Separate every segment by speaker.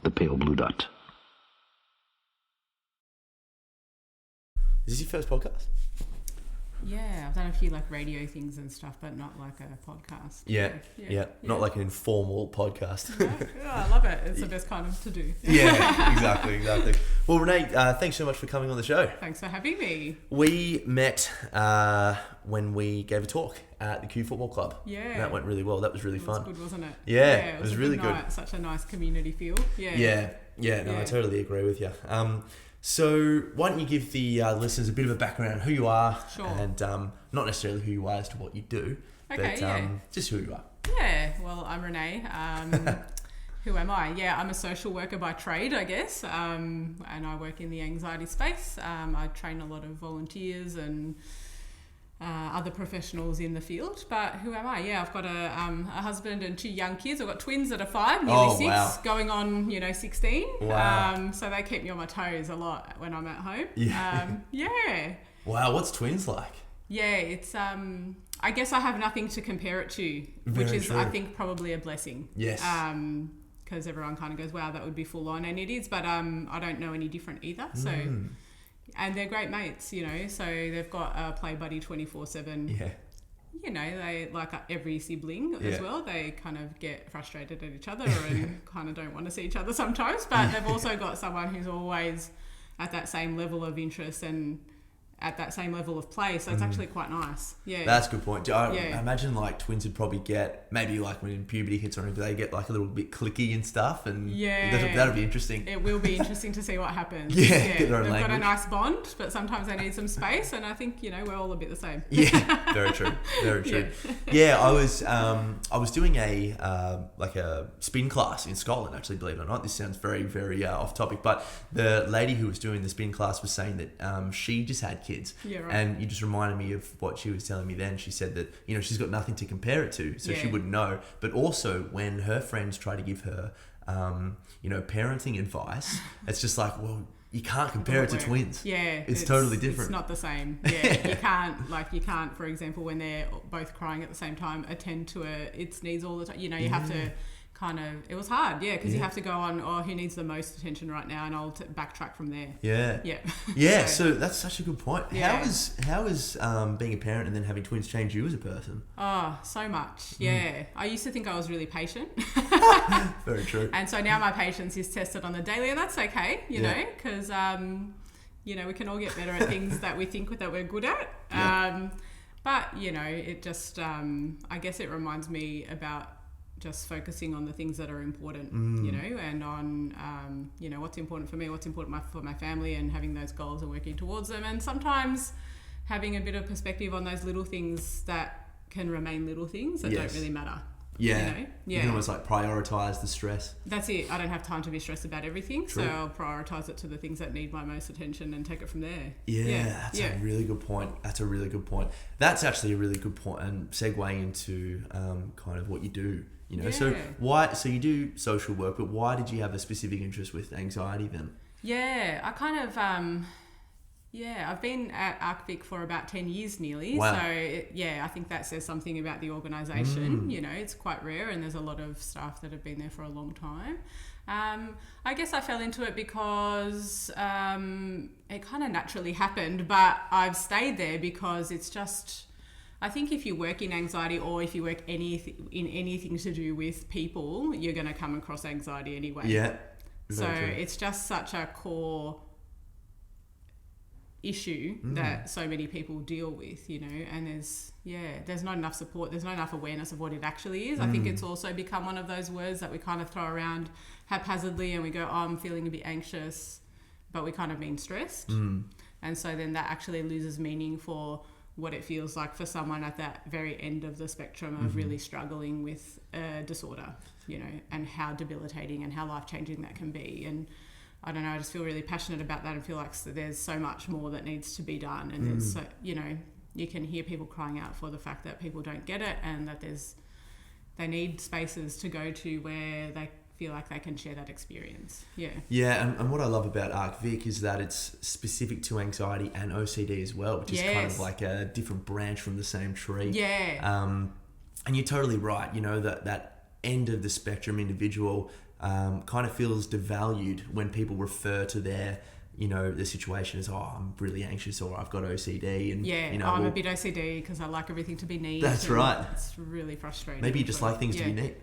Speaker 1: the pale blue dot.
Speaker 2: Is this your first podcast?
Speaker 3: Yeah, I've done a few like radio things and stuff, but not like a podcast.
Speaker 2: Yeah. Not like an informal podcast.
Speaker 3: Yeah, I love it. It's the best kind of to do.
Speaker 2: Yeah, exactly. Well, Renee, thanks so much for coming on the show.
Speaker 3: Thanks for having me.
Speaker 2: We met when we gave a talk at the Q Football Club.
Speaker 3: Yeah.
Speaker 2: And that went really well. That was really fun.
Speaker 3: It was good, wasn't it?
Speaker 2: Yeah, it was really good.
Speaker 3: Night. Such a nice community feel.
Speaker 2: Yeah, I totally agree with you. So why don't you give the listeners a bit of a background on who you are, and not necessarily who you are as to what you do, but just who you are.
Speaker 3: Yeah, well, I'm Renee. Who am I? Yeah, I'm a social worker by trade, I guess, and I work in the anxiety space. I train a lot of volunteers and other professionals in the field. But who am I? Yeah, I've got a husband and 2 young kids. I've got twins that are 5, nearly 6,
Speaker 2: wow.
Speaker 3: going on 16.
Speaker 2: Wow.
Speaker 3: So they keep me on my toes a lot when I'm at home.
Speaker 2: Yeah. Wow, what's twins like?
Speaker 3: Yeah, it's I guess I have nothing to compare it to, which is
Speaker 2: true.
Speaker 3: I think probably a blessing.
Speaker 2: Yes.
Speaker 3: Because everyone kind of goes, wow, that would be full on, and it is, but I don't know any different either. So. And they're great mates, so they've got a play buddy 24/7.
Speaker 2: Yeah.
Speaker 3: They like every sibling as well. They kind of get frustrated at each other and kind of don't want to see each other sometimes. But they've also got someone who's always at that same level of interest and at that same level of play. So it's actually quite nice. Yeah.
Speaker 2: That's a good point. I imagine like twins would probably get, maybe like when puberty hits or anything, they get like a little bit clicky and stuff, and that'll be interesting.
Speaker 3: It will be interesting to see what happens.
Speaker 2: Get their own
Speaker 3: They've
Speaker 2: language.
Speaker 3: got a nice bond, but sometimes they need some space, and I think, we're all a bit the same.
Speaker 2: Yeah, very true. Very true. Yeah, I was doing a spin class in Scotland, actually, believe it or not. This sounds very, very off topic, but the lady who was doing the spin class was saying that she just had kids.
Speaker 3: Yeah, right.
Speaker 2: And you just reminded me of what she was telling me then. She said that, she's got nothing to compare it to, so she wouldn't know. But also when her friends try to give her, parenting advice, it's just like, well, you can't compare it to twins.
Speaker 3: Yeah.
Speaker 2: It's totally different. It's
Speaker 3: not the same. Yeah. You can't, for example, when they're both crying at the same time, attend to its needs all the time. You have to kind of, it was hard, because you have to go on, who needs the most attention right now, and I'll backtrack from there.
Speaker 2: So that's such a good point. How is being a parent and then having twins change you as a person?
Speaker 3: Oh, so much. I used to think I was really patient.
Speaker 2: Very true.
Speaker 3: And so now my patience is tested on the daily, and that's okay, because we can all get better at things that we think that we're good at. But it just I guess it reminds me about just focusing on the things that are important, and on, what's important for me, what's important for my family, and having those goals and working towards them. And sometimes having a bit of perspective on those little things that can remain little things that don't really matter.
Speaker 2: You can almost like prioritise the stress.
Speaker 3: That's it. I don't have time to be stressed about everything. True. So I'll prioritise it to the things that need my most attention and take it from there.
Speaker 2: That's a really good point. That's actually a really good point, and segue into kind of what you do. So you do social work, but why did you have a specific interest with anxiety then?
Speaker 3: I kind of, I've been at ARCVic for about 10 years nearly.
Speaker 2: Wow.
Speaker 3: So I think that says something about the organisation. It's quite rare, and there's a lot of staff that have been there for a long time. I guess I fell into it because it kind of naturally happened, but I've stayed there because it's just, I think if you work in anxiety, or if you work in anything to do with people, you're going to come across anxiety anyway.
Speaker 2: Yeah.
Speaker 3: So it's just such a core issue that so many people deal with, and there's not enough support, there's not enough awareness of what it actually is. I think it's also become one of those words that we kind of throw around haphazardly, and we go, I'm feeling a bit anxious, but we kind of mean stressed. And so then that actually loses meaning for what it feels like for someone at that very end of the spectrum of really struggling with a disorder, and how debilitating and how life-changing that can be. And I don't know, I just feel really passionate about that and feel like there's so much more that needs to be done. And there's so, you can hear people crying out for the fact that people don't get it, and that they need spaces to go to where they feel like they can share that experience.
Speaker 2: And what I love about ARCVic is that it's specific to anxiety and OCD as well, which is kind of like a different branch from the same tree. And you're totally right, that end of the spectrum individual kind of feels devalued when people refer to their, you know, the situation as, oh, I'm really anxious, or I've got OCD, and you know,
Speaker 3: I'm a bit OCD because I like everything to be neat.
Speaker 2: That's right.
Speaker 3: It's really frustrating.
Speaker 2: Maybe you just like things to be neat.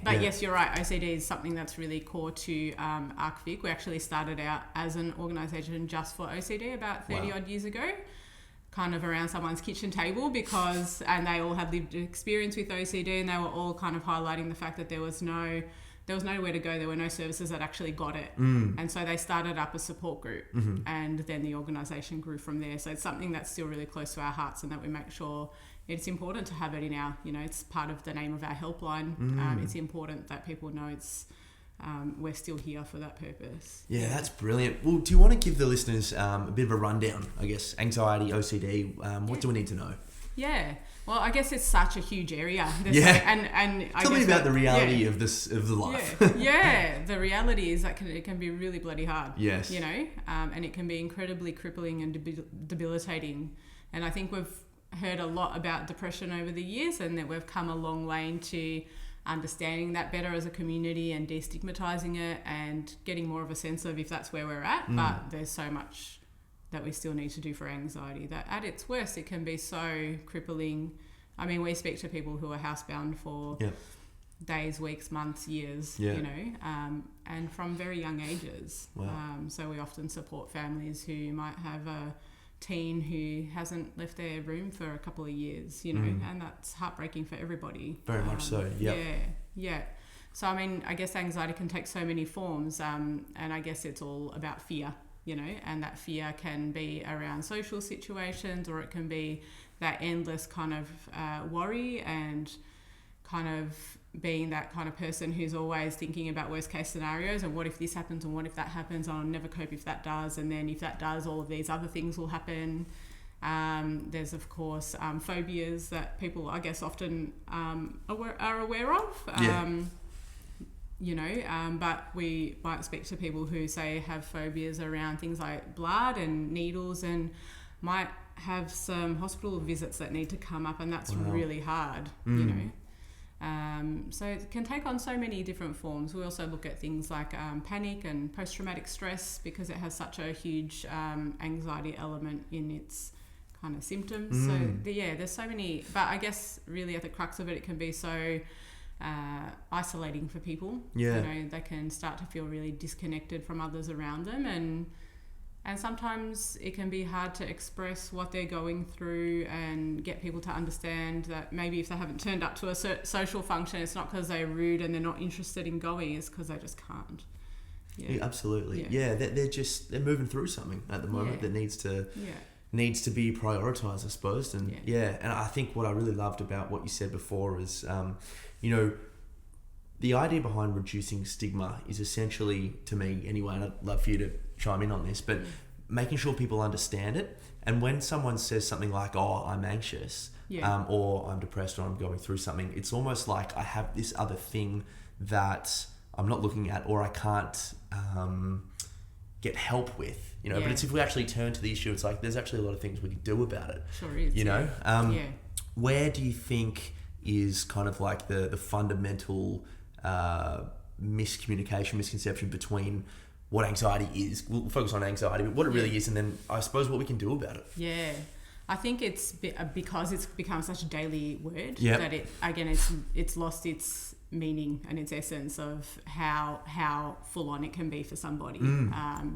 Speaker 3: But yes, you're right. OCD is something that's really core to ARCVic. We actually started out as an organisation just for OCD about 30 odd years ago, kind of around someone's kitchen table, and they all had lived experience with OCD, and they were all kind of highlighting the fact that there was nowhere to go. There were no services that actually got it. And so they started up a support group, and then the organisation grew from there. So it's something that's still really close to our hearts, and that we make sure it's important to have it in our, you know, it's part of the name of our helpline. It's important that people know it's, we're still here for that purpose. Yeah, that's brilliant. Well, do you want to give the listeners a bit of a rundown, I guess, anxiety, OCD, what do we need to know? Yeah. Well, I guess it's such a huge area. And tell me about the reality of the life. The reality is that it can be really bloody hard. Yes. You know, and it can be incredibly crippling and debilitating. And I think we've heard a lot about depression over the years, and that we've come a long way into understanding that better as a community and destigmatizing it and getting more of a sense of if that's where we're at. But there's so much that we still need to do for anxiety, that at its worst it can be so crippling. I mean, we speak to people who are housebound for days, weeks, months, years, you know, and from very young ages. So we often support families who might have a teen who hasn't left their room for a couple of years, you know, and that's heartbreaking for everybody. Very much so. So I mean, I guess anxiety can take so many forms, and I guess it's all about fear, you know, and that fear can be around social situations, or it can be that endless kind of worry and kind of being that kind of person who's always thinking about worst case scenarios, and what if this happens and what if that happens, and I'll never cope if that does, and then if that does, all of these other things will happen. There's of course phobias that people, I guess, often are aware of. You know, but we might speak to people who say have phobias around things like blood and needles, and might have some hospital visits that need to come up, and that's really hard, you know. So it can take on so many different forms. We also look at things like panic and post-traumatic stress, because it has such a huge anxiety element in its kind of symptoms. So there's so many, but I guess really at the crux of it, it can be so isolating for people. You know, they can start to feel really disconnected from others around them, and sometimes it can be hard to express what they're going through and get people to understand that maybe if they haven't turned up to a social function, it's not because they're rude and they're not interested in going, it's because they just can't. Absolutely. They're moving through something at the moment that needs to be prioritized, I suppose. And and I think what I really loved about what you said before is, you know, the idea behind reducing stigma is essentially, to me anyway, and I'd love for you to chime in on this, but making sure people understand it. And when someone says something like, oh, I'm anxious, or I'm depressed, or I'm going through something, it's almost like I have this other thing that I'm not looking at, or I can't get help with, you know. But it's if we actually turn to the issue, it's like there's actually a lot of things we can do about it. Sure is. You know, where do you think is kind of like the fundamental misconception between what anxiety is? We'll focus on anxiety, but what it really is, and then I suppose what we can do about it. I think it's because it's become such a daily word that it's lost its meaning and its essence of how full on it can be for somebody.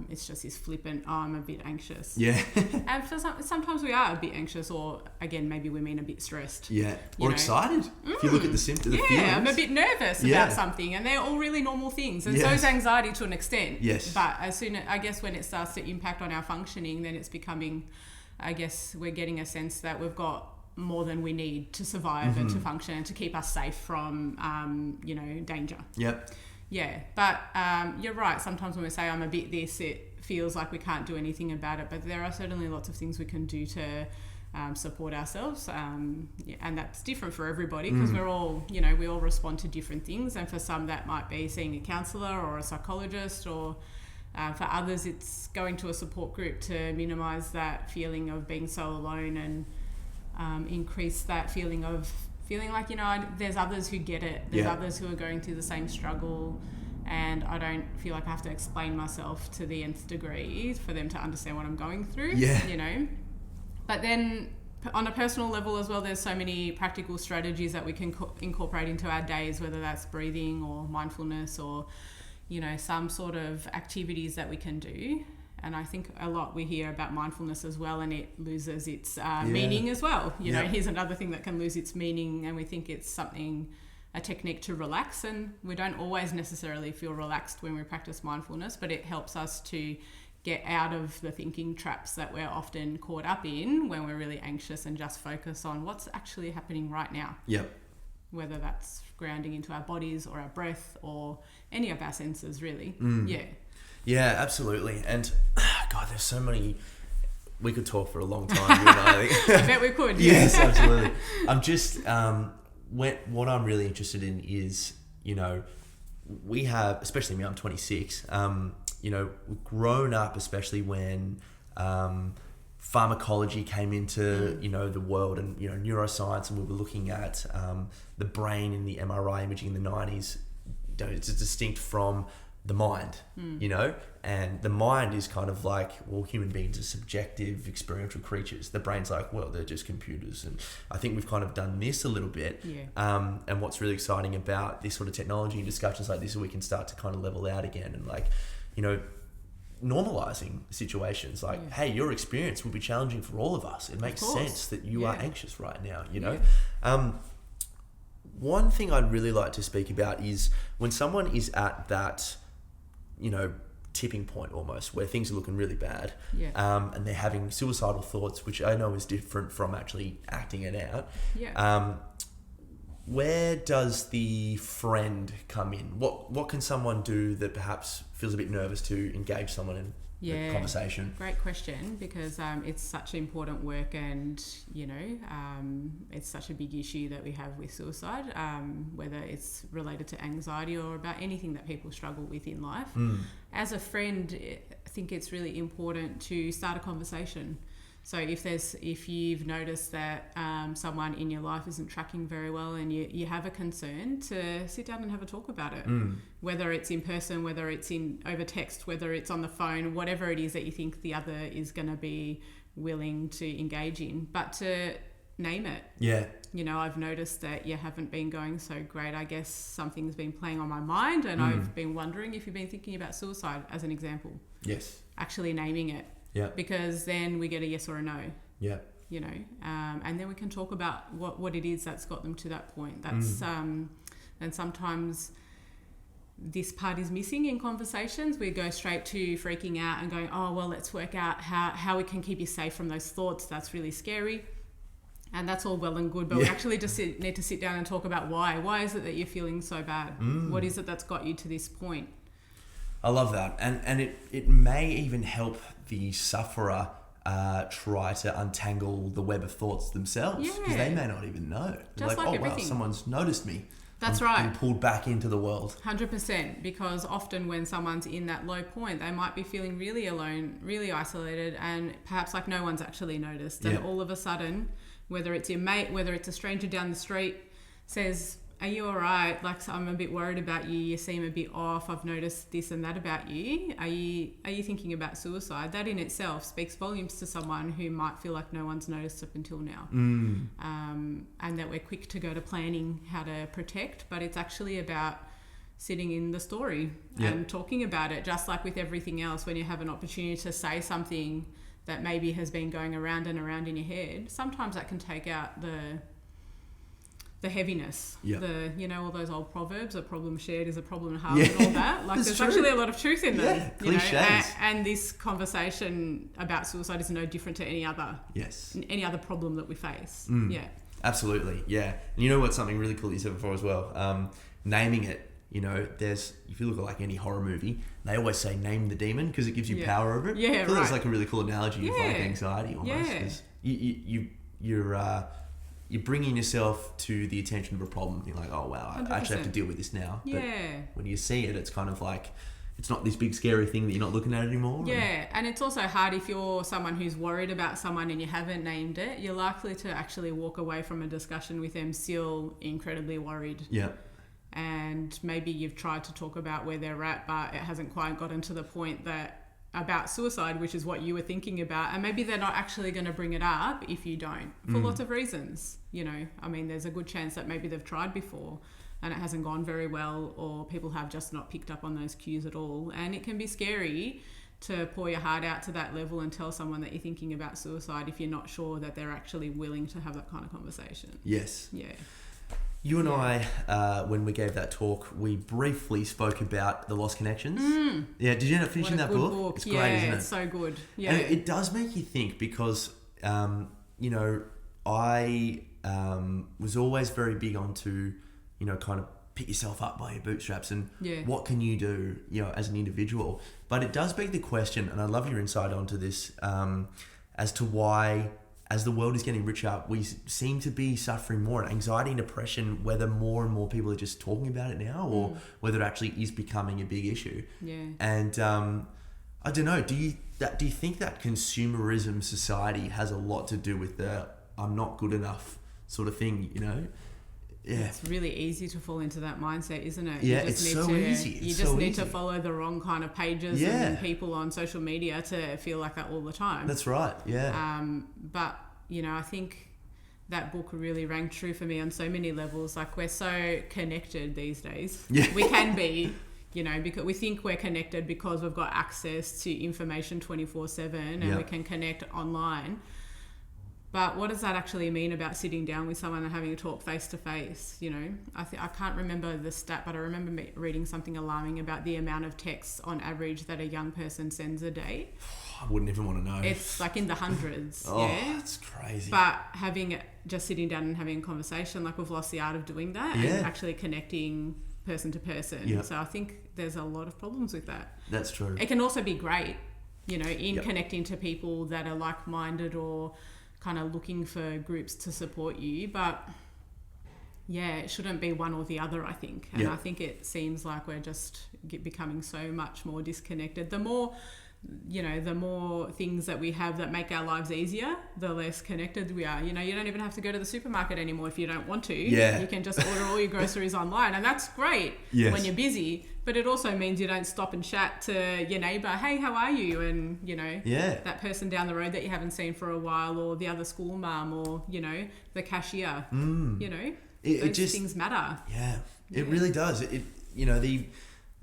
Speaker 3: It's just this flippant, oh, I'm a bit anxious. And for sometimes we are a bit anxious, or again, maybe we mean a bit stressed. Or excited. If you look at the symptoms, the feelings. I'm a bit nervous about something, and they're all really normal things. And so is anxiety to an extent. But as soon as, I guess, when it starts to impact on our functioning, then it's becoming, I guess, we're getting a sense that we've got more than we need to survive and to function and to keep us safe from, you know, danger. But you're right. Sometimes when we say I'm a bit this, it feels like we can't do anything about it. But there are certainly lots of things we can do to support ourselves. And that's different for everybody, because we're all, you know, we all respond to different things. And for some, that might be seeing a counsellor or a psychologist, or for others, it's going to a support group to minimise that feeling of being so alone and increase that feeling of feeling like, there's others who get it. There's others who are going through the same struggle, and I don't feel like I have to explain myself to the nth degree for them to understand what I'm going through. But then on a personal level as well, there's so many practical strategies that we can incorporate into our days, whether that's breathing or mindfulness or, some sort of activities that we can do. And I think a lot we hear about mindfulness as well, and it loses its meaning as well. Here's another thing that can lose its meaning, and we think it's a technique to relax, and we don't always necessarily feel relaxed when we practice mindfulness, but it helps us to get out of the thinking traps that we're often caught up in when we're really anxious, and just focus on what's actually happening right now. Whether that's grounding into our bodies or our breath or any of our senses, really. Yeah, absolutely. And God, there's so many. We could talk for a long time. You and I think. I bet we could.
Speaker 2: Yes, absolutely. I'm just what I'm really interested in is, we have, especially me. I'm 26. We've grown up, especially when pharmacology came into the world, and neuroscience, and we were looking at the brain in the MRI imaging in the 90s. It's distinct from the mind, and the mind is kind of like, well, human beings are subjective, experiential creatures. The brain's like, well, they're just computers. And I think we've kind of done this a little bit. And what's really exciting about this sort of technology and discussions like this is we can start to kind of level out again and normalizing situations like, hey, your experience will be challenging for all of us. It makes sense that you are anxious right now, One thing I'd really like to speak about is when someone is at that, tipping point almost, where things are looking really bad, and they're having suicidal thoughts, which I know is different from actually acting it out. Where does the friend come in? What can someone do that perhaps feels a bit nervous to engage someone in a conversation?
Speaker 3: Great question, because it's such important work, and it's such a big issue that we have with suicide, whether it's related to anxiety or about anything that people struggle with in life. As a friend, I think it's really important to start a conversation. So if you've noticed that someone in your life isn't tracking very well, and you have a concern, to sit down and have a talk about it, whether it's in person, whether it's over text, whether it's on the phone, whatever it is that you think the other is going to be willing to engage in, but to name it. I've noticed that you haven't been going so great. I guess something's been playing on my mind, and I've been wondering if you've been thinking about suicide, as an example. Actually naming it. Because then we get a yes or a no. And then we can talk about what it is that's got them to that point. That's and sometimes this part is missing in conversations. We go straight to freaking out and going, oh, well, let's work out how we can keep you safe from those thoughts. That's really scary. And that's all well and good, but we actually just need to sit down and talk about why. Why is it that you're feeling so bad? What is it that's got you to this point?
Speaker 2: I love that. And it may even help the sufferer try to untangle the web of thoughts themselves, because they may not even know.
Speaker 3: Just like everything.
Speaker 2: Wow, someone's noticed me.
Speaker 3: That's right.
Speaker 2: And pulled back into the world.
Speaker 3: 100%, because often when someone's in that low point, they might be feeling really alone, really isolated, and perhaps like no one's actually noticed. And all of a sudden, whether it's your mate, whether it's a stranger down the street, says, are you all right? Like, so I'm a bit worried about you. You seem a bit off. I've noticed this and that about you. Are you thinking about suicide? That in itself speaks volumes to someone who might feel like no one's noticed up until now. And that we're quick to go to planning how to protect, but it's actually about sitting in the story and talking about it, just like with everything else. When you have an opportunity to say something that maybe has been going around and around in your head, sometimes that can take out the heaviness, all those old proverbs, a problem shared is a problem halved, and all that. Like, there's actually a lot of truth in them.
Speaker 2: Cliches.
Speaker 3: And this conversation about suicide is no different to any other problem that we face.
Speaker 2: Absolutely. And you know what's something really cool you said before as well? Naming it. There's, if you look at like any horror movie, they always say name the demon, because it gives you power over it. I feel that's like a really cool analogy for like anxiety almost. Because you're bringing yourself to the attention of a problem. You're like, oh wow, I actually have to deal with this now. But when you see it, it's kind of like, it's not this big scary thing that you're not looking at anymore.
Speaker 3: Yeah, and it's also hard if you're someone who's worried about someone and you haven't named it. You're likely to actually walk away from a discussion with them still incredibly worried.
Speaker 2: Yeah.
Speaker 3: And maybe you've tried to talk about where they're at, but it hasn't quite gotten to the point that about suicide, which is what you were thinking about, and maybe they're not actually going to bring it up if you don't, for lots of reasons. You know, I mean, there's a good chance that maybe they've tried before and it hasn't gone very well, or people have just not picked up on those cues at all. And it can be scary to pour your heart out to that level and tell someone that you're thinking about suicide if you're not sure that they're actually willing to have that kind of conversation.
Speaker 2: Yes.
Speaker 3: Yeah.
Speaker 2: You and I, when we gave that talk, we briefly spoke about The Lost Connections. Yeah, did you end up finishing that book? It's great, isn't it?
Speaker 3: It's so good. Yeah,
Speaker 2: and it does make you think because, you know, I was always very big onto, you know, kind of pick yourself up by your bootstraps and what can you do, you know, as an individual. But it does beg the question, and I love your insight onto this, as to why, as the world is getting richer, we seem to be suffering more. Anxiety and depression, whether more and more people are just talking about it now or whether it actually is becoming a big issue.
Speaker 3: Yeah.
Speaker 2: And I don't know, do you think that consumerism society has a lot to do with the I'm not good enough sort of thing, you know? Yeah.
Speaker 3: It's really easy to fall into that mindset, isn't it?
Speaker 2: Yeah, it's so easy.
Speaker 3: You just need to follow the wrong kind of pages and people on social media to feel like that all the time.
Speaker 2: That's right, yeah.
Speaker 3: But, you know, I think that book really rang true for me on so many levels. Like, we're so connected these days.
Speaker 2: Yeah.
Speaker 3: We can be, you know, because we think we're connected because we've got access to information 24/7 and we can connect online. But what does that actually mean about sitting down with someone and having a talk face to face? You know, I can't remember the stat, but I remember reading something alarming about the amount of texts on average that a young person sends a day.
Speaker 2: I wouldn't even want to know.
Speaker 3: It's like in the hundreds.
Speaker 2: It's crazy.
Speaker 3: But just sitting down and having a conversation, like, we've lost the art of doing that and actually connecting person to person.
Speaker 2: Yeah.
Speaker 3: So I think there's a lot of problems with that.
Speaker 2: That's true.
Speaker 3: It can also be great, you know, in connecting to people that are like-minded or kind of looking for groups to support you, but it shouldn't be one or the other, I think. And I think it seems like we're just becoming so much more disconnected. The more, you know, the more things that we have that make our lives easier, the less connected we are. You know, you don't even have to go to the supermarket anymore if you don't want to. You can just order all your groceries online, and that's great when you're busy. But it also means you don't stop and chat to your neighbour. Hey, how are you? And, you know, that person down the road that you haven't seen for a while, or the other school mum, or, you know, the cashier. You know, those things matter.
Speaker 2: It really does. It you know,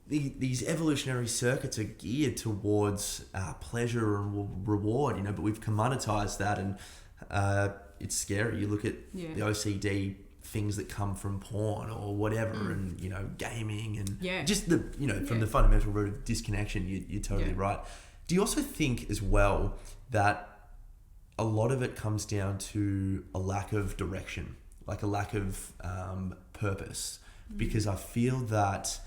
Speaker 2: these evolutionary circuits are geared towards pleasure and reward, you know, but we've commoditized that, and it's scary. You look at the OCD things that come from porn or whatever, and, you know, gaming and just the, you know, from the fundamental root of disconnection. You're totally right. Do you also think as well that a lot of it comes down to a lack of direction, like a lack of purpose? Because I feel that,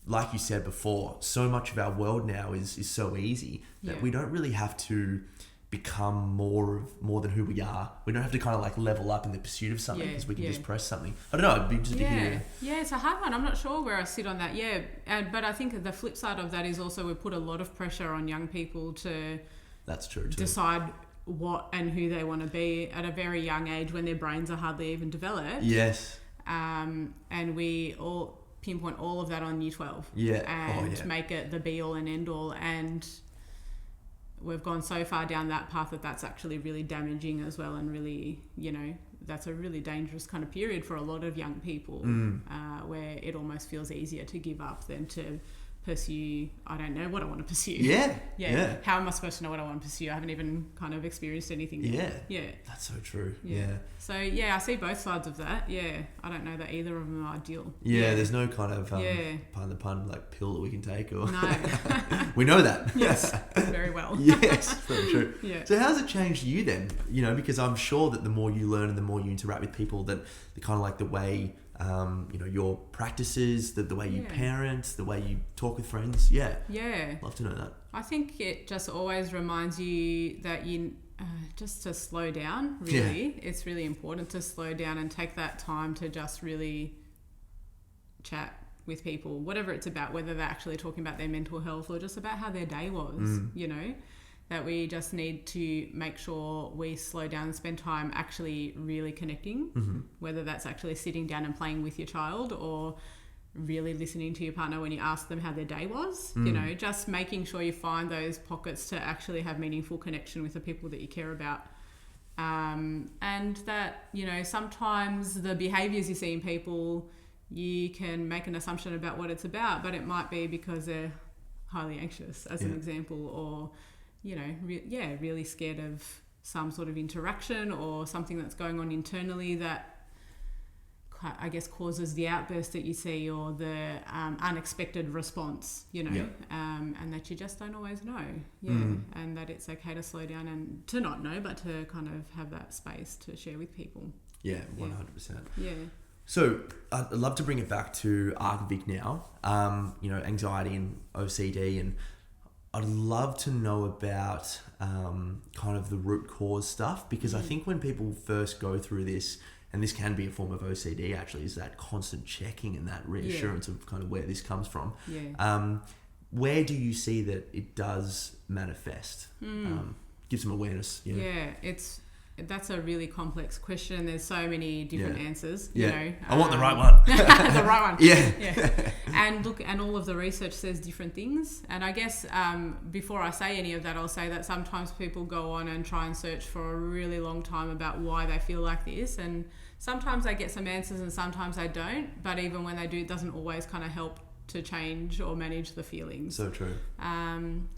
Speaker 2: like you said before, so much of our world now is so easy that we don't really have to become more than who we are. We don't have to kind of like level up in the pursuit of something, because we can just press something. I don't know, I'd be interested to hear.
Speaker 3: Yeah, it's a hard one. I'm not sure where I sit on that. But I think the flip side of that is also we put a lot of pressure on young people to
Speaker 2: That's true too.
Speaker 3: Decide what and who they want to be at a very young age when their brains are hardly even developed.
Speaker 2: Yes.
Speaker 3: And we all pinpoint all of that on Year 12. And make it the be all and end all. And we've gone so far down that path that that's actually really damaging as well, and really, you know, that's a really dangerous kind of period for a lot of young people, where it almost feels easier to give up than to pursue, I don't know what I want to pursue.
Speaker 2: Yeah.
Speaker 3: How am I supposed to know what I want to pursue? I haven't even kind of experienced anything yet.
Speaker 2: That's so true.
Speaker 3: So I see both sides of that. I don't know that either of them are ideal.
Speaker 2: There's no kind of pardon the pun, like pill that we can take, or
Speaker 3: no.
Speaker 2: We know that.
Speaker 3: Yes, very well.
Speaker 2: Yes, very true. So how's it changed you then? You know, because I'm sure that the more you learn and the more you interact with people, that the kind of like the way you know, your practices, the way you parent, the way you talk with friends. Love to know that. I
Speaker 3: think it just always reminds you that you just to slow down, really. It's really important to slow down and take that time to just really chat with people, whatever it's about, whether they're actually talking about their mental health or just about how their day was, you know, that we just need to make sure we slow down and spend time actually really connecting, whether that's actually sitting down and playing with your child or really listening to your partner when you ask them how their day was, you know, just making sure you find those pockets to actually have meaningful connection with the people that you care about. And that, you know, sometimes the behaviours you see in people, you can make an assumption about what it's about, but it might be because they're highly anxious, as an example, or, you know, really scared of some sort of interaction or something that's going on internally that, I guess, causes the outburst that you see or the unexpected response, you know, and that you just don't always know, and that it's okay to slow down and to not know, but to kind of have that space to share with people.
Speaker 2: 100%.
Speaker 3: Yeah.
Speaker 2: So I'd love to bring it back to ARCVic now, you know, anxiety and OCD, and I'd love to know about kind of the root cause stuff, because I think when people first go through this, and this can be a form of OCD actually, is that constant checking and that reassurance of kind of where this comes from. Where do you see that it does manifest? Give some awareness.
Speaker 3: That's a really complex question. There's so many different answers. You know,
Speaker 2: I want the right one.
Speaker 3: The right one. And look, and all of the research says different things. And I guess before I say any of that, I'll say that sometimes people go on and try and search for a really long time about why they feel like this. And sometimes they get some answers and sometimes they don't. But even when they do, it doesn't always kind of help to change or manage the feelings.
Speaker 2: So true.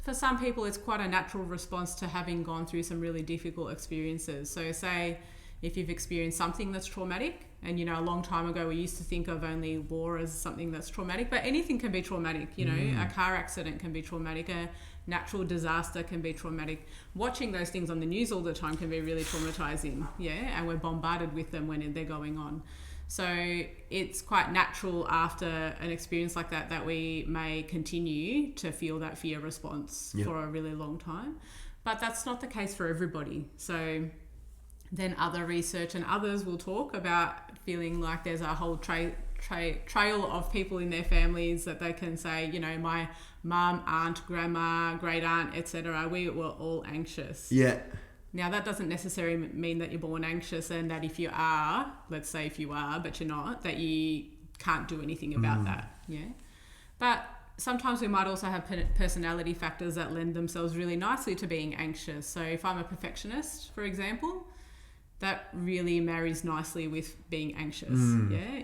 Speaker 3: For some people, it's quite a natural response to having gone through some really difficult experiences. So say if you've experienced something that's traumatic, and, you know, a long time ago we used to think of only war as something that's traumatic, but anything can be traumatic. You know, a car accident can be traumatic, a natural disaster can be traumatic. Watching those things on the news all the time can be really traumatizing, and we're bombarded with them when they're going on. So it's quite natural after an experience like that that we may continue to feel that fear response for a really long time. But that's not the case for everybody. So then other research and others will talk about feeling like there's a whole trail of people in their families that they can say, you know, my mum, aunt, grandma, great aunt, etc., we were all anxious. Now, that doesn't necessarily mean that you're born anxious and that if you are, let's say if you are, but you're not, that you can't do anything about that. But sometimes we might also have personality factors that lend themselves really nicely to being anxious. So if I'm a perfectionist, for example, that really marries nicely with being anxious.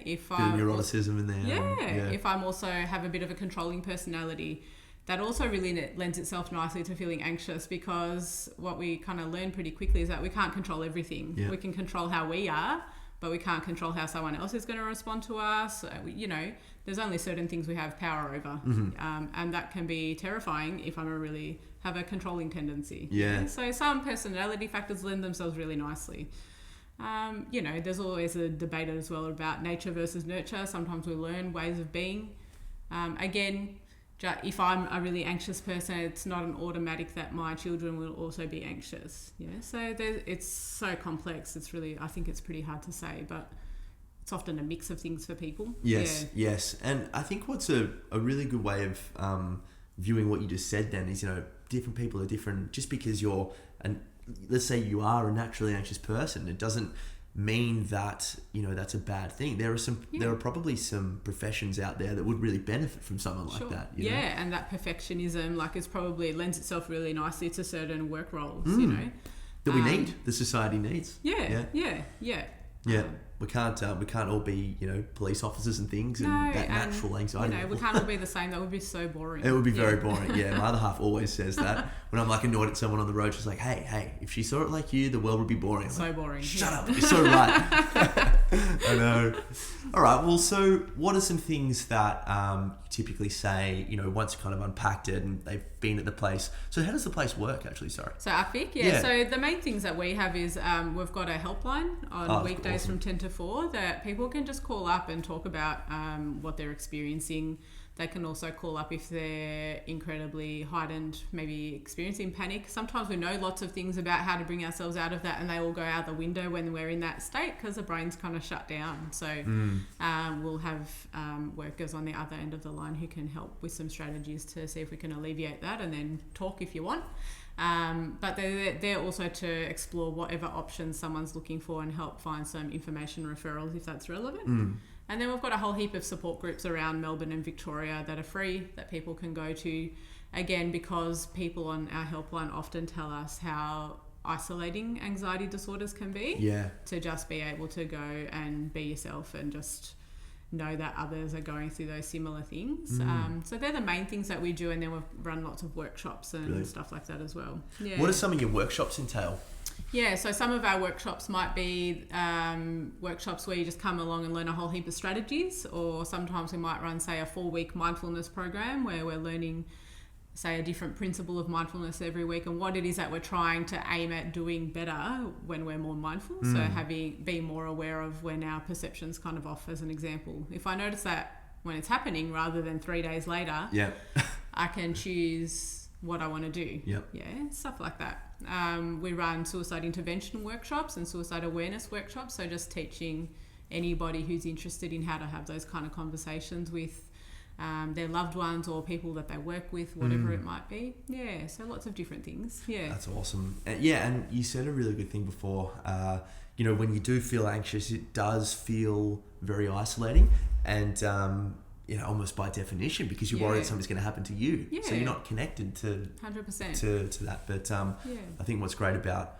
Speaker 3: If I'm
Speaker 2: neuroticism in there.
Speaker 3: If I'm also have a bit of a controlling personality, that also really lends itself nicely to feeling anxious, because what we kind of learn pretty quickly is that we can't control everything. We can control how we are, but we can't control how someone else is going to respond to us. You know, there's only certain things we have power over. And that can be terrifying if I'm have a controlling tendency. So some personality factors lend themselves really nicely. You know, there's always a debate as well about nature versus nurture. Sometimes we learn ways of being. Again, if I'm a really anxious person, it's not an automatic that my children will also be anxious. So it's so complex. It's really, I think it's pretty hard to say, but it's often a mix of things for people.
Speaker 2: Yes. And I think what's a really good way of viewing what you just said then is, you know, different people are different. Just because let's say you are a naturally anxious person, it doesn't mean that, you know, that's a bad thing. There are probably some professions out there that would really benefit from someone like that. You know?
Speaker 3: And that perfectionism lends itself really nicely to certain work roles, you know,
Speaker 2: that we need, the society needs. We can't all be, you know, police officers and things, and natural anxiety.
Speaker 3: You know, we can't all be the same. That would be so boring.
Speaker 2: It would be very boring. My other half always says that when I'm like annoyed at someone on the road. She's like, "Hey, if she saw it like you, the world would be boring." I'm
Speaker 3: so
Speaker 2: like,
Speaker 3: boring.
Speaker 2: Shut up! You're so right. I know. All right. Well, so what are some things that you typically say, you know, once you kind of unpacked it and they've been at the place? So how does the place work, actually? Sorry.
Speaker 3: So ARCVic, So the main things that we have is we've got a helpline on weekdays from 10 to 4 that people can just call up and talk about what they're experiencing. They can also call up if they're incredibly heightened, maybe experiencing panic. Sometimes we know lots of things about how to bring ourselves out of that, and they all go out the window when we're in that state because the brain's kind of shut down. So We'll have workers on the other end of the line who can help with some strategies to see if we can alleviate that, and then talk if you want. But they're there also to explore whatever options someone's looking for and help find some information referrals if that's relevant. And then we've got a whole heap of support groups around Melbourne and Victoria that are free, that people can go to. Again, because people on our helpline often tell us how isolating anxiety disorders can be.
Speaker 2: Yeah.
Speaker 3: To just be able to go and be yourself and just know that others are going through those similar things. So they're the main things that we do, and then we've run lots of workshops and stuff like that as well. Yeah.
Speaker 2: What do some of your workshops entail?
Speaker 3: Yeah, so some of our workshops might be workshops where you just come along and learn a whole heap of strategies, or sometimes we might run, say, a 4-week mindfulness program where we're learning, say, a different principle of mindfulness every week and what it is that we're trying to aim at doing better when we're more mindful. So being more aware of when our perception's kind of off, as an example. If I notice that when it's happening rather than 3 days later, I can choose what I want to do. Yeah, stuff like that. We run suicide intervention workshops and suicide awareness workshops, so just teaching anybody who's interested in how to have those kind of conversations with their loved ones or people that they work with, whatever it might be. Yeah, so lots of different things. Yeah,
Speaker 2: that's awesome. And you said a really good thing before. When you do feel anxious, it does feel very isolating, and almost by definition, because you're worried something's going to happen to you. Yeah. So you're not connected to 100% to that. But I think what's great about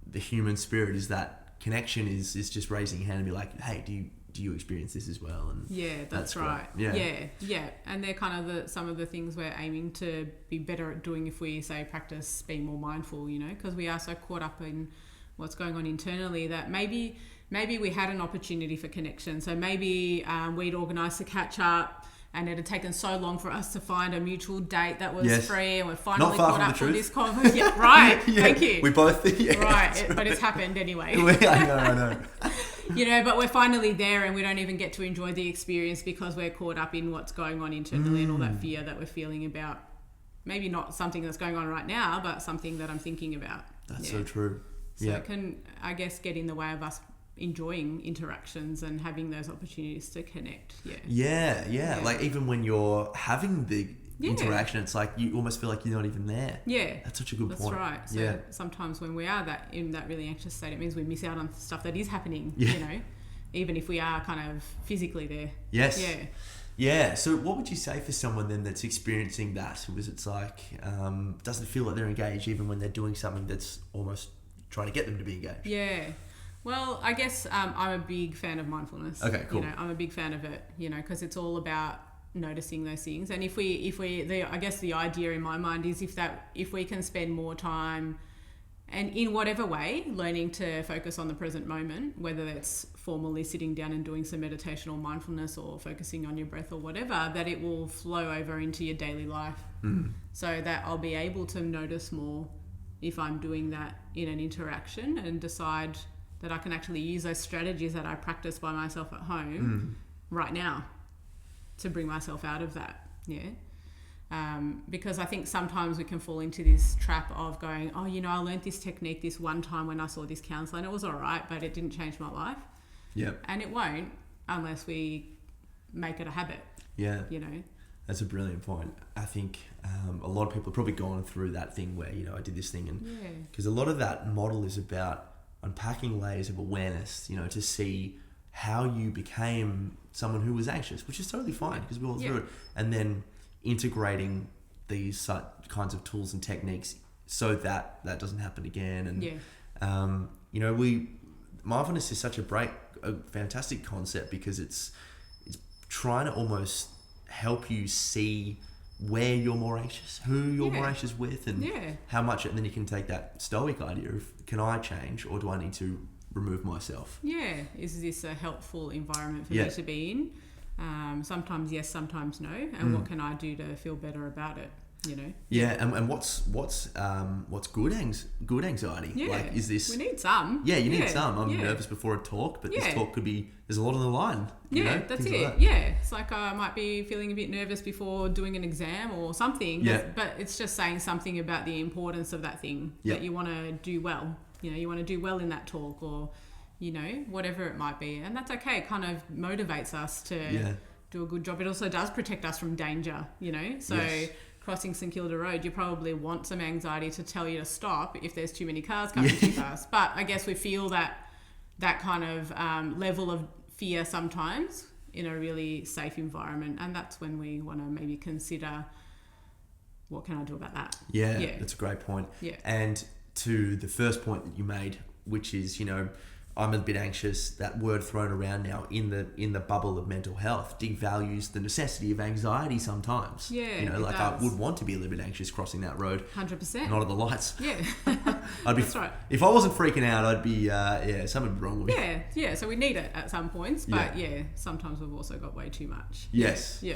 Speaker 2: the human spirit is that connection is just raising your hand and be like, hey, do you experience this as well? And
Speaker 3: that's right. Yeah. And they're kind of some of the things we're aiming to be better at doing if we, say, practice being more mindful, because we are so caught up in what's going on internally that maybe we had an opportunity for connection. So maybe we'd organised to catch up, and it had taken so long for us to find a mutual date that was free, and we're finally caught up for this conversation. Yeah, right. Thank you.
Speaker 2: We both
Speaker 3: but it's happened anyway.
Speaker 2: I know.
Speaker 3: But we're finally there, and we don't even get to enjoy the experience because we're caught up in what's going on internally and all that fear that we're feeling about maybe not something that's going on right now, but something that I'm thinking about.
Speaker 2: That's so true.
Speaker 3: So it can, I guess, get in the way of us enjoying interactions and having those opportunities to connect. Yeah. Like even when you're having the interaction, it's like you almost feel like you're not even there. Yeah. That's such a good point. That's right. So sometimes when we are in that really anxious state, it means we miss out on stuff that is happening, even if we are kind of physically there.
Speaker 2: Yes. Yeah. So what would you say for someone then that's experiencing that? Because it's like, doesn't feel like they're engaged even when they're doing something that's almost trying to get them to be engaged? Yeah.
Speaker 3: Well, I guess I'm a big fan of mindfulness.
Speaker 2: Okay, cool.
Speaker 3: I'm a big fan of it, because it's all about noticing those things. And I guess the idea in my mind is if we can spend more time, and in whatever way, learning to focus on the present moment, whether it's formally sitting down and doing some meditation or mindfulness or focusing on your breath or whatever, that it will flow over into your daily life. So that I'll be able to notice more if I'm doing that in an interaction and decide that I can actually use those strategies that I practice by myself at home right now to bring myself out of that. Because I think sometimes we can fall into this trap of going, I learned this technique this one time when I saw this counsellor and it was all right, but it didn't change my life. And it won't unless we make it a habit.
Speaker 2: That's a brilliant point. I think a lot of people have probably gone through that thing where, I did this thing, and because a lot of that model is about unpacking layers of awareness, to see how you became someone who was anxious, which is totally fine because we're all through it, and then integrating these kinds of tools and techniques so that doesn't happen again. And mindfulness is such a fantastic concept because it's trying to almost help you see where you're more anxious, who you're more anxious with, and how much, and then you can take that stoic idea of, can I change or do I need to remove myself? Is this a helpful environment for me to be in? Sometimes yes, sometimes no, and what can I do to feel better about it? And what's good anxiety? Like, is this? We need some. You need some. I'm nervous before a talk, but this talk there's a lot on the line. That's it. Like that. It's like I might be feeling a bit nervous before doing an exam or something. But it's just saying something about the importance of that thing that you want to do well. You want to do well in that talk, or
Speaker 3: you know, whatever it might be. And that's okay. It kind of motivates us to do a good job. It also does protect us from danger, you know. So crossing St Kilda Road, you probably want some anxiety to tell you to stop if there's too many cars coming too fast. But I guess we feel that kind of level of fear sometimes in a really safe environment. And that's when we want to maybe consider, what can I do about that?
Speaker 2: Yeah, that's a great point.
Speaker 3: Yeah.
Speaker 2: And to the first point that you made, which is, you know, I'm a bit anxious, that word thrown around now in the bubble of mental health devalues the necessity of anxiety sometimes.
Speaker 3: Yeah,
Speaker 2: you know, like
Speaker 3: does.
Speaker 2: I would want to be a little bit anxious crossing that road.
Speaker 3: 100%.
Speaker 2: Not at the lights.
Speaker 3: Yeah.
Speaker 2: I'd be,
Speaker 3: that's right.
Speaker 2: If I wasn't freaking out, I'd be, something would be wrong with me.
Speaker 3: Yeah. So we need it at some points, but sometimes we've also got way too much.
Speaker 2: Yes.
Speaker 3: Yeah.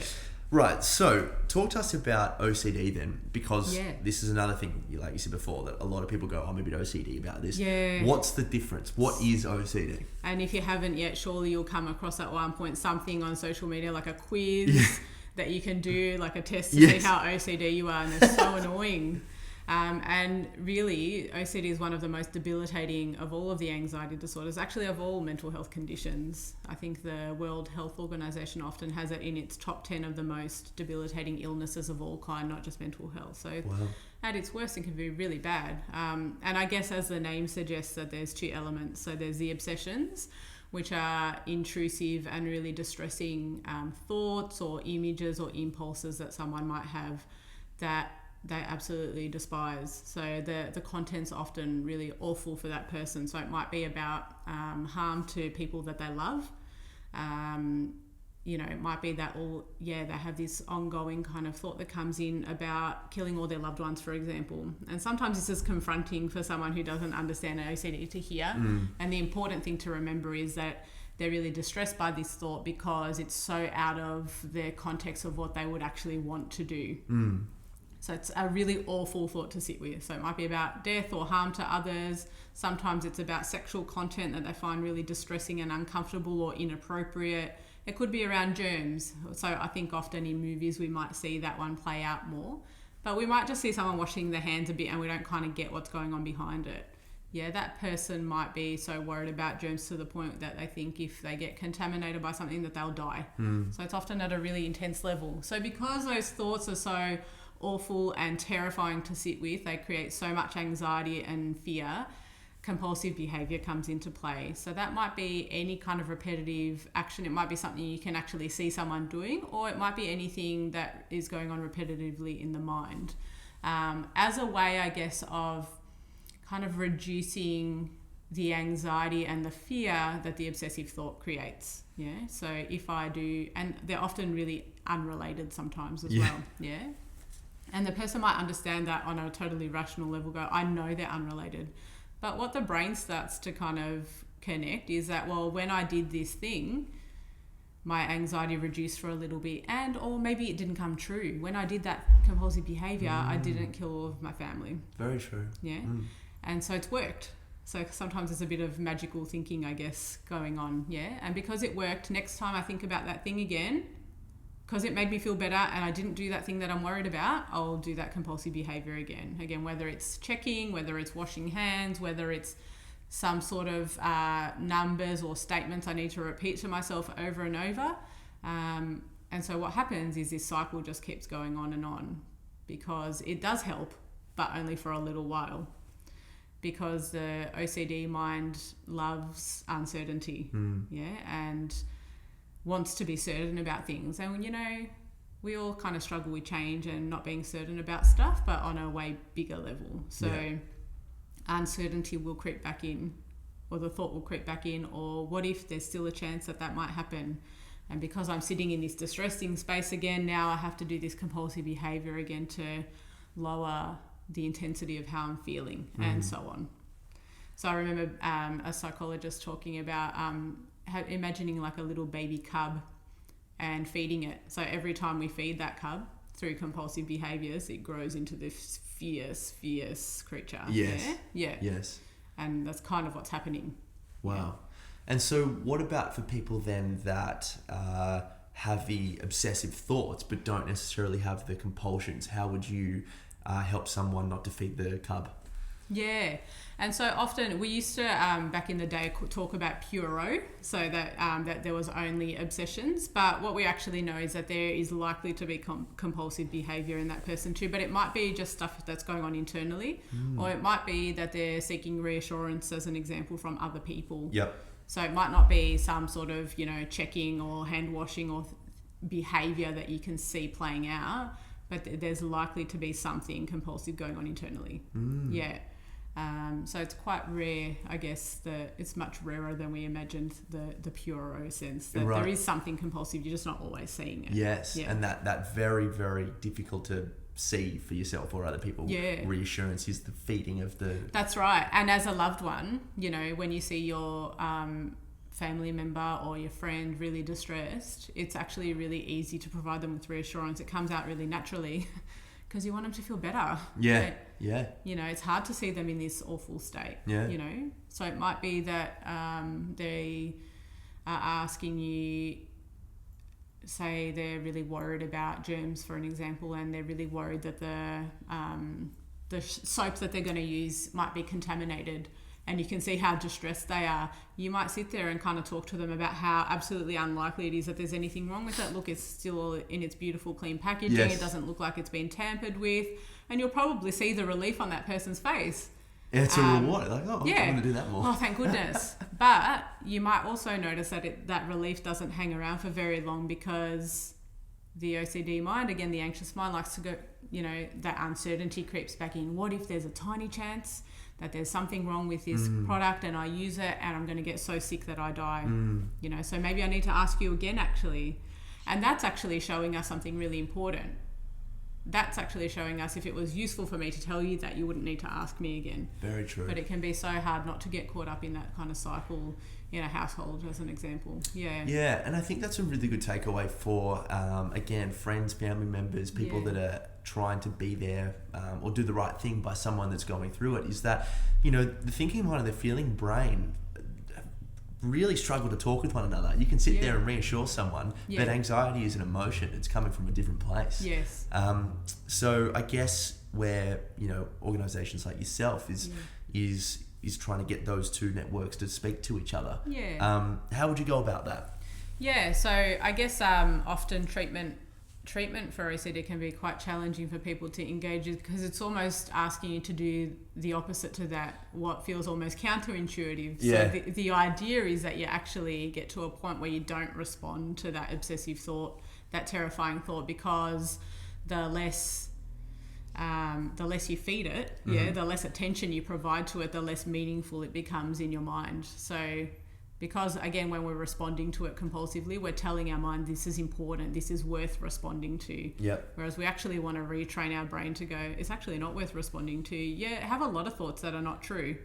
Speaker 2: Right, so talk to us about OCD then, because this is another thing, like you said before, that a lot of people go, I'm a bit OCD about this.
Speaker 3: Yeah.
Speaker 2: What's the difference? What is OCD?
Speaker 3: And if you haven't yet, surely you'll come across at one point something on social media, like a quiz that you can do, like a test to see how OCD you are, and they're so annoying. And really, OCD is one of the most debilitating of all of the anxiety disorders, actually of all mental health conditions. I think the World Health Organization often has it in its top 10 of the most debilitating illnesses of all kind, not just mental health. So at its worst, it can be really bad. And I guess as the name suggests, that there's two elements. So there's the obsessions, which are intrusive and really distressing thoughts or images or impulses that someone might have that they absolutely despise. So the content's often really awful for that person. So it might be about harm to people that they love. You know, it might be that they have this ongoing kind of thought that comes in about killing all their loved ones, for example. And sometimes this is confronting for someone who doesn't understand OCD to hear. And the important thing to remember is that they're really distressed by this thought because it's so out of their context of what they would actually want to do. So it's a really awful thought to sit with. So it might be about death or harm to others. Sometimes it's about sexual content that they find really distressing and uncomfortable or inappropriate. It could be around germs. So I think often in movies we might see that one play out more. But we might just see someone washing their hands a bit and we don't kind of get what's going on behind it. Yeah, that person might be so worried about germs to the point that they think if they get contaminated by something that they'll die. So it's often at a really intense level. So because those thoughts are so awful and terrifying to sit with, they create so much anxiety and fear, compulsive behavior comes into play. So that might be any kind of repetitive action. It might be something you can actually see someone doing, or it might be anything that is going on repetitively in the mind, as a way, I guess, of kind of reducing the anxiety and the fear that the obsessive thought creates. Yeah. So if I do, and they're often really unrelated sometimes as well. Yeah. And the person might understand that on a totally rational level, go, I know they're unrelated. But what the brain starts to kind of connect is that, well, when I did this thing, my anxiety reduced for a little bit, and or maybe it didn't come true. When I did that compulsive behavior, I didn't kill all of my family.
Speaker 2: Very true.
Speaker 3: Yeah. And so it's worked. So sometimes there's a bit of magical thinking, I guess, going on. Yeah. And because it worked, next time I think about that thing again, because it made me feel better and I didn't do that thing that I'm worried about, I'll do that compulsive behavior again. Again, whether it's checking, whether it's washing hands, whether it's some sort of numbers or statements I need to repeat to myself over and over. And so what happens is this cycle just keeps going on because it does help, but only for a little while. Because the OCD mind loves uncertainty, and wants to be certain about things. And, you know, we all kind of struggle with change and not being certain about stuff, but on a way bigger level. So uncertainty will creep back in, or the thought will creep back in, or what if there's still a chance that might happen? And because I'm sitting in this distressing space again, now I have to do this compulsive behavior again to lower the intensity of how I'm feeling, and so on. So I remember a psychologist talking about imagining like a little baby cub and feeding it. So every time we feed that cub through compulsive behaviors, it grows into this fierce creature.
Speaker 2: Yes.
Speaker 3: Yeah.
Speaker 2: Yes.
Speaker 3: And that's kind of what's happening.
Speaker 2: Wow. Yeah. And so what about for people then that have the obsessive thoughts but don't necessarily have the compulsions? How would you help someone not to feed the cub?
Speaker 3: Yeah. And so often we used to, back in the day, talk about puro, so that that there was only obsessions. But what we actually know is that there is likely to be compulsive behaviour in that person too. But it might be just stuff that's going on internally, or it might be that they're seeking reassurance, as an example, from other people.
Speaker 2: Yep.
Speaker 3: So it might not be some sort of, checking or hand washing or behaviour that you can see playing out, but there's likely to be something compulsive going on internally. Yeah. So it's quite rare, I guess, it's much rarer than we imagined, the puro sense that there is something compulsive, you're just not always seeing it.
Speaker 2: Yes, yeah. And that very, very difficult to see for yourself or other people.
Speaker 3: Yeah.
Speaker 2: Reassurance is the feeding of the...
Speaker 3: That's right. And as a loved one, when you see your family member or your friend really distressed, it's actually really easy to provide them with reassurance. It comes out really naturally. Because you want them to feel better.
Speaker 2: Yeah,
Speaker 3: right?
Speaker 2: Yeah.
Speaker 3: It's hard to see them in this awful state.
Speaker 2: Yeah.
Speaker 3: So it might be that they are asking you, say they're really worried about germs, for an example, and they're really worried that the soap that they're going to use might be contaminated, and you can see how distressed they are. You might sit there and kind of talk to them about how absolutely unlikely it is that there's anything wrong with it. Look, it's still in its beautiful, clean packaging.
Speaker 2: Yes.
Speaker 3: It doesn't look like it's been tampered with. And you'll probably see the relief on that person's face.
Speaker 2: Yeah, it's a reward. Like, I'm going to do that more.
Speaker 3: Oh, thank goodness. But you might also notice that that relief doesn't hang around for very long, because the OCD mind, again, the anxious mind, likes to go, that uncertainty creeps back in. What if there's a tiny chance that there's something wrong with this product and I use it and I'm going to get so sick that I die? So maybe I need to ask you again, actually. And that's actually showing us something really important. That's actually showing us, if it was useful for me to tell you that, you wouldn't need to ask me again.
Speaker 2: Very true.
Speaker 3: But it can be so hard not to get caught up in that kind of cycle in a household, as an example. Yeah.
Speaker 2: Yeah, and I think that's a really good takeaway for, again, friends, family members, people that are trying to be there or do the right thing by someone that's going through it, is that, the thinking mind and the feeling brain really struggle to talk with one another. You can sit there and reassure someone, but anxiety is an emotion. It's coming from a different place.
Speaker 3: Yes.
Speaker 2: So I guess where, organisations like yourself is trying to get those two networks to speak to each other.
Speaker 3: Yeah.
Speaker 2: How would you go about that?
Speaker 3: Yeah, so I guess often treatment for OCD can be quite challenging for people to engage with, because it's almost asking you to do the opposite to that, what feels almost counterintuitive.
Speaker 2: Yeah.
Speaker 3: So the idea is that you actually get to a point where you don't respond to that obsessive thought, that terrifying thought, because the less you feed it, the less attention you provide to it, the less meaningful it becomes in your mind. So because, again, when we're responding to it compulsively, we're telling our mind, this is important, this is worth responding to.
Speaker 2: Yep.
Speaker 3: Whereas we actually want to retrain our brain to go, it's actually not worth responding to. Yeah, have a lot of thoughts that are not true.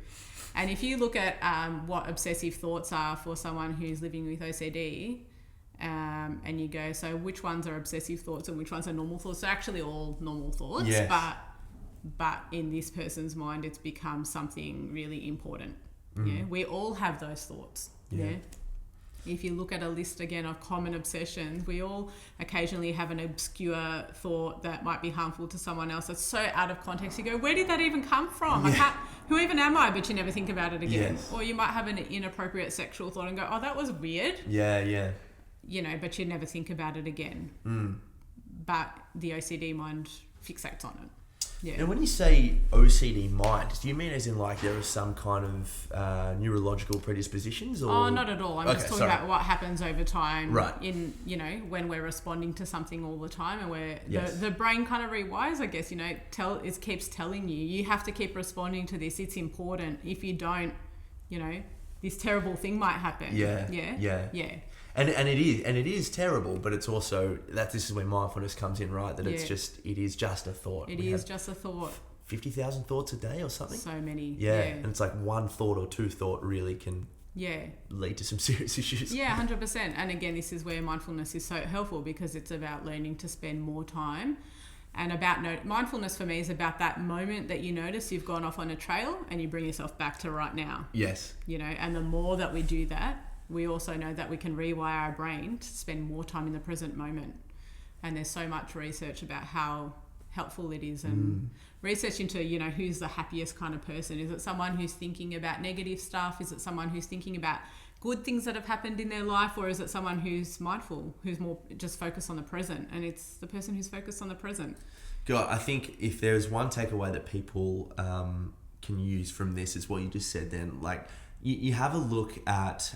Speaker 3: And if you look at what obsessive thoughts are for someone who's living with OCD, and you go, so which ones are obsessive thoughts and which ones are normal thoughts? They're actually all normal thoughts, but in this person's mind, it's become something really important. Yeah, we all have those thoughts. Yeah. If you look at a list again of common obsessions, we all occasionally have an obscure thought that might be harmful to someone else. That's so out of context. You go, where did that even come from? Who even am I? But you never think about it again.
Speaker 2: Yes.
Speaker 3: Or you might have an inappropriate sexual thought and go, oh, that was weird.
Speaker 2: Yeah.
Speaker 3: But you never think about it again. But the OCD mind fixates on it. Yeah.
Speaker 2: Now, when you say OCD mind, do you mean as in like there are some kind of neurological predispositions? Or?
Speaker 3: Oh, not at all. I'm just talking about what happens over time.
Speaker 2: Right.
Speaker 3: In, when we're responding to something all the time, and where the brain kind of rewires, I guess, it keeps telling you have to keep responding to this. It's important. If you don't, this terrible thing might happen. Yeah.
Speaker 2: And it is terrible, but it's also this is where mindfulness comes in, right? That it is just a thought.
Speaker 3: It is just a thought.
Speaker 2: 50,000 thoughts a day or something.
Speaker 3: So many.
Speaker 2: Yeah. And it's like one thought or two thought really can lead to some serious issues.
Speaker 3: Yeah, 100%. And again, this is where mindfulness is so helpful, because it's about learning to spend more time. And mindfulness for me is about that moment that you notice you've gone off on a trail and you bring yourself back to right now.
Speaker 2: Yes.
Speaker 3: And the more that we do that, we also know that we can rewire our brain to spend more time in the present moment. And there's so much research about how helpful it is, and research into, you know, who's the happiest kind of person. Is it someone who's thinking about negative stuff? Is it someone who's thinking about good things that have happened in their life? Or is it someone who's mindful, who's more just focused on the present? And it's the person who's focused on the present.
Speaker 2: God, I think if there's one takeaway that people can use from this, is what you just said then. Like, you have a look at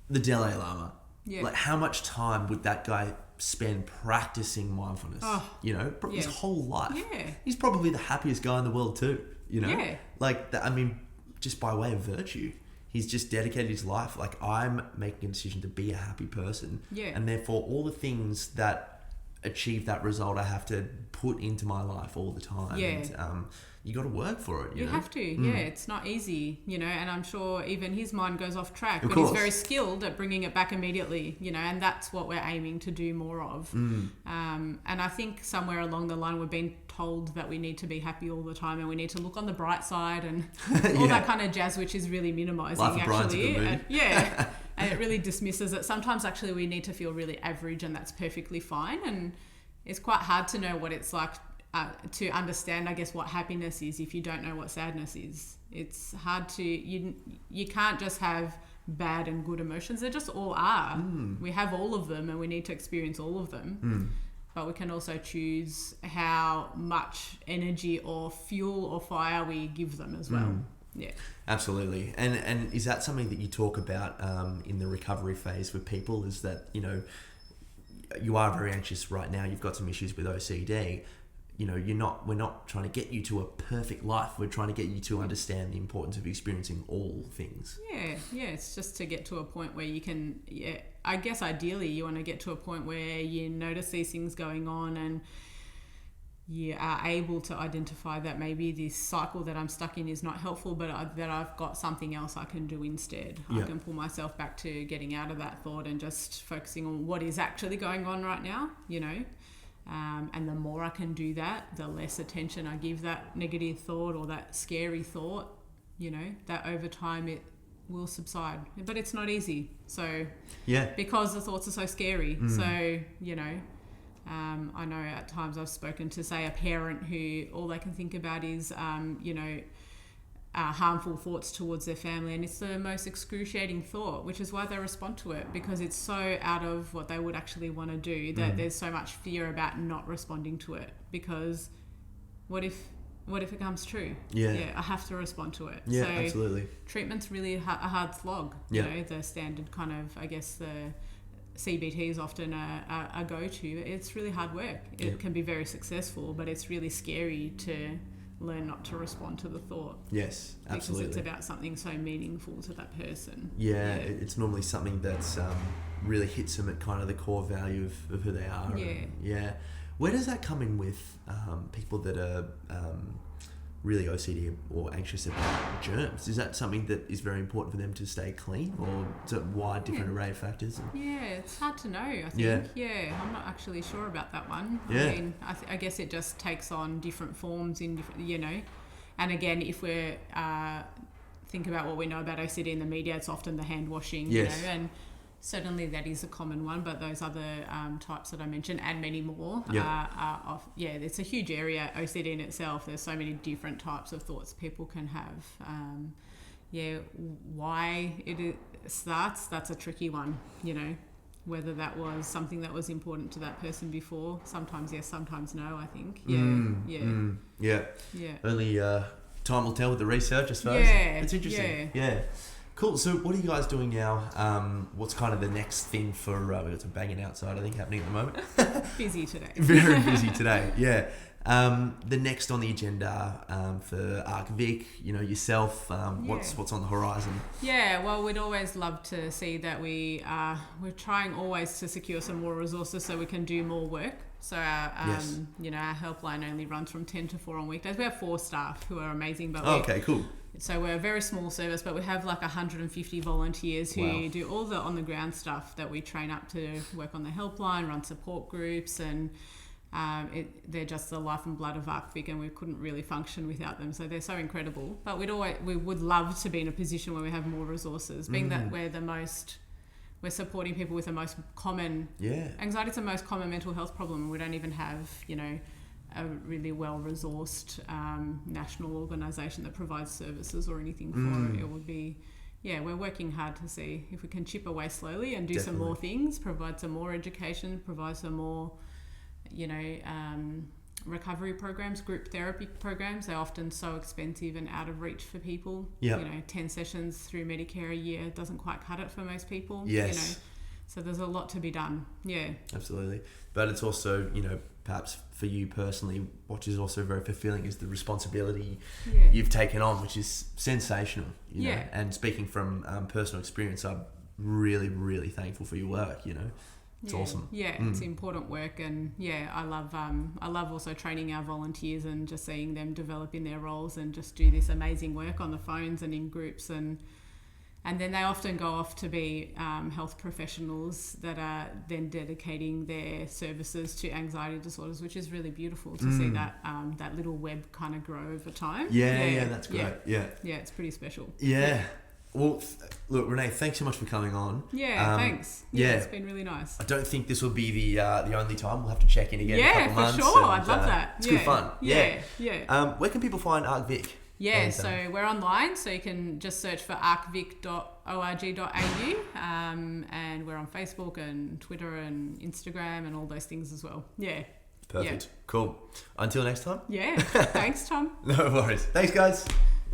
Speaker 2: the Dalai Lama.
Speaker 3: Yeah.
Speaker 2: Like, how much time would that guy spend practicing mindfulness? You know, his whole life.
Speaker 3: Yeah.
Speaker 2: He's probably the happiest guy in the world too, you know?
Speaker 3: Yeah.
Speaker 2: Like, I mean, just by way of virtue. He's just dedicated his life. Like, I'm making a decision to be a happy person.
Speaker 3: Yeah.
Speaker 2: And therefore, all the things that achieve that result, I have to put into my life all the time.
Speaker 3: Yeah.
Speaker 2: And you got to work for it. You know?
Speaker 3: have to. Yeah, it's not easy, you know, and I'm sure even his mind goes off track,
Speaker 2: Of
Speaker 3: but
Speaker 2: course.
Speaker 3: he's very skilled at bringing it back immediately, you know, and that's what we're aiming to do more of. And I think somewhere along the line we've been told that we need to be happy all the time and we need to look on the bright side and all that kind of jazz, which is really minimizing.
Speaker 2: Life of Brian's a good movie.
Speaker 3: And it really dismisses it. Sometimes actually we need to feel really average, and that's perfectly fine. And it's quite hard to know what it's like to understand, I guess, what happiness is if you don't know what sadness is. It's hard to, you can't just have bad and good emotions. They just all are. We have all of them and we need to experience all of them. But we can also choose how much energy or fuel or fire we give them as well. Yeah.
Speaker 2: Absolutely. And is that something that you talk about in the recovery phase with people, is that, you know, you are very anxious right now, you've got some issues with OCD, you know, we're not trying to get you to a perfect life, we're trying to get you to understand the importance of experiencing all things. Yeah,
Speaker 3: it's just to get to a point where you can, I guess ideally you want to get to a point where you notice these things going on and you are able to identify that maybe this cycle that I'm stuck in is not helpful, but that I've got something else I can do instead. I can pull myself back to getting out of that thought and just focusing on what is actually going on right now, you know. And the more I can do that, the less attention I give that negative thought or that scary thought, you know, that over time it will subside. But it's not easy. So, because the thoughts are so scary. So, you know, I know at times I've spoken to, say, a parent who all they can think about is, you know, harmful thoughts towards their family, and it's the most excruciating thought, which is why they respond to it, because it's so out of what they would actually want to do that there's so much fear about not responding to it, because what if it comes true? I have to respond to it. So
Speaker 2: absolutely.
Speaker 3: Treatment's really a hard slog. You know, the standard kind of, I guess, the CBT is often a go-to. It's really hard work. It can be very successful, but it's really scary to learn not to respond to the thought. Yes, absolutely. Because it's about something so meaningful to that person.
Speaker 2: It's normally something that's really hits them at kind of the core value of who they are. Where does that come in with people that are really OCD or anxious about germs? Is that something that is very important for them to stay clean, or is it a wide different array of factors?
Speaker 3: It's hard to know, I think. I'm not actually sure about that one. I mean, I guess it just takes on different forms in different, you know. And again, if we're think about what we know about OCD in the media, it's often the hand washing, you know, and certainly that is a common one, but those other types that I mentioned and many more are off. It's a huge area, OCD in itself. There's so many different types of thoughts people can have. Why it starts, that's a tricky one, you know, whether that was something that was important to that person before. Sometimes yes, sometimes no, I think.
Speaker 2: Only time will tell with the research, I suppose. It's interesting. Cool. So what are you guys doing now? What's kind of the next thing for... we've got some banging outside, I think, happening at the moment.
Speaker 3: Busy today.
Speaker 2: Very busy today, the next on the agenda for ARCVic, you know, yourself, what's on the horizon? Well,
Speaker 3: we'd always love to see that we're trying always to secure some more resources so we can do more work. So our our helpline only runs from 10 to 4 on weekdays. We have 4 staff who are amazing, but
Speaker 2: cool.
Speaker 3: So we're a very small service, but we have like 150 volunteers who do all the on-the-ground stuff that we train up to work on the helpline, run support groups, and they're just the life and blood of ARCVic, and we couldn't really function without them. So they're so incredible. But we would love to be in a position where we have more resources, being that we're we're supporting people with the most common anxiety. It's the most common mental health problem, and we don't even have, you know, a really well-resourced national organisation that provides services or anything for it. It would be, we're working hard to see if we can chip away slowly and do some more things, provide some more education, provide some more, you know, recovery programs, group therapy programs. They're often so expensive and out of reach for people. You know, 10 sessions through Medicare a year doesn't quite cut it for most people. You know, so there's a lot to be done.
Speaker 2: Absolutely. But it's also, you know, perhaps for you personally, what is also very fulfilling is the responsibility you've taken on, which is sensational, you know. And speaking from personal experience, I'm really, really thankful for your work, you know. It's awesome. It's important work, and I love also training our volunteers and just seeing them develop in their roles and just do this amazing work on the phones and in groups, and then they often go off to be health professionals that are then dedicating their services to anxiety disorders, which is really beautiful to see that that little web kind of grow over time. That's great.
Speaker 3: It's pretty special.
Speaker 2: Well, look, Renee, thanks so much for coming on.
Speaker 3: Thanks. It's been really nice.
Speaker 2: I don't think this will be the only time. We'll have to check in again in a couple months.
Speaker 3: Yeah, for sure. I'd love that.
Speaker 2: It's good fun. Where can people find ARCVic?
Speaker 3: So we're online, so you can just search for arcvic.org.au, and we're on Facebook and Twitter and Instagram and all those things as well.
Speaker 2: Perfect. Cool. Until next time.
Speaker 3: Thanks, Tom.
Speaker 2: No worries. Thanks, guys.